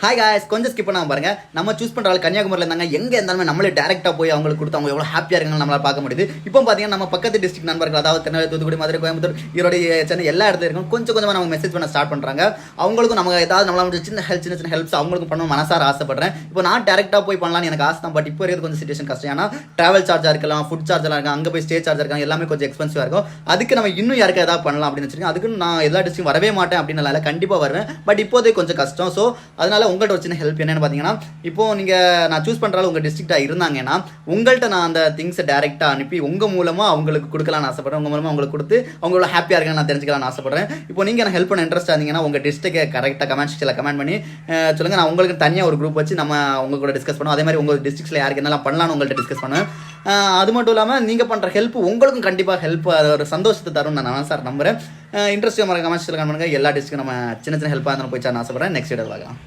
Hi guys, கொஞ்சம் skip பண்ணாமல் பாருங்க. நம்ம சூஸ் பண்ணுற ஆள் கன்னியாகுமரியில் இருந்தாங்க. எங்கே இருந்தாலுமே நம்மளே டேரெக்டாக போய் அவங்களுக்கு கொடுத்து அவங்க எவ்வளோ ஹாப்பியாக இருக்காங்க நம்மளால் பார்க்க முடியுது. இப்போ பார்த்தீங்கன்னா நம்ம பக்கத்து டிஸ்ட்ரிக்ட் நண்பர்கள், அதாவது திருநெல்வேலி, தூத்துக்குடி, மதுரை, கோயம்புத்தூர், ஈரோடு, சென்னை எல்லா இடத்துல இருக்கும். கொஞ்சம் கொஞ்சமாக நம்ம மெசேஜ் பண்ண ஸ்டார்ட் பண்ணுறாங்க. அவங்களுக்கும் நம்ம ஏதாவது நம்மளால சின்ன ஹெல்ப்ஸ் அவங்களுக்கும் பண்ணணும் மனசார ஆசைப்படுறேன். இப்போ நான் டேரெக்டாக போய் பண்ணலான்னு எனக்கு ஆசை தான். பட் இப்போ இருக்கிறது கொஞ்சம் சிச்சுவேஷன் கஷ்டம். ஏன்னா ட்ராவல் சார்ஜாக இருக்கலாம், ஃபுட் சார்ஜெலாம் இருக்காங்க, அங்கே போய் ஸ்டே சார்ஜ் இருக்காங்க, எல்லாமே கொஞ்சம் எக்ஸ்பென்சிவாக இருக்கும். அதுக்கு நம்ம இன்னும் யாருக்கு ஏதாவது பண்ணலாம் அப்படின்னு வச்சுருக்கேன். அதுக்கு நான் எல்லா டிஸ்ட்ரிக்டும் வரவே மாட்டேன் அப்படின்னு கண்டிப்பாக வருவேன். பட் இப்போதே கொஞ்சம் கஷ்டம். ஸோ அதனால உங்கள்கிட்ட ஒரு சின்ன ஹெல்ப் என்னன்னு பார்த்தீங்கன்னா, இப்போ நான் சூஸ் பண்ணுறாலும் உங்கள் டிஸ்ட்ரிக்டாக இருந்தாங்கன்னா உங்கள்கிட்ட நான் அந்த திங்ஸை டேரெக்டாக அனுப்பி உங்கள் மூலமாக அவங்களுக்கு கொடுக்கலான்னு ஆசைப்படுறேன். உங்கள் மூலமாக அவங்களுக்கு கொடுத்து அவங்களோட ஹாப்பியாக இருக்கான்னு நான் தெரிஞ்சுக்கலாம்னு ஆசைப்படுறேன். இப்போ நீங்கள் எனக்கு ஹெல்ப் பண்ண இன்ட்ரெஸ்ட் இருந்தீங்கன்னா உங்கள் டிஸ்ட்ரிக்டை கரெக்டாக கமெண்ட் செக்ஷனில் கமெண்ட் பண்ணி சொல்லுங்கள். நான் உங்களுக்கு தனியாக ஒரு குரூப் வச்சு நம்ம உங்கள் கூட டிஸ்கஸ் பண்ணுவோம். அதே மாதிரி உங்கள் டிஸ்ட்ரிக்ட்ஸில் யாருக்கு என்னெல்லாம் பண்ணலான்னு உங்கள்கிட்ட டிஸ்கஸ் பண்ணுவேன். அது மட்டும் இல்லாமல் நீங்கள் பண்ணுற ஹெல்ப் உங்களுக்கும் கண்டிப்பாக ஹெல்ப் ஒரு சந்தோஷத்தை தரும் நான் சார் நம்புகிறேன். இன்ட்ரெஸ்ட் கமெண்ட் செக்ஷனில் கமெண்ட் பண்ணுங்கள். எல்லா டிஸ்ட்ரிக்டும் நம்ம சின்ன சின்ன ஹெல்ப்பாக இருந்தாலும் போய் நான் ஆசைப்படுறேன். நெக்ஸ்ட் வீடியோ பார்க்கலாம்.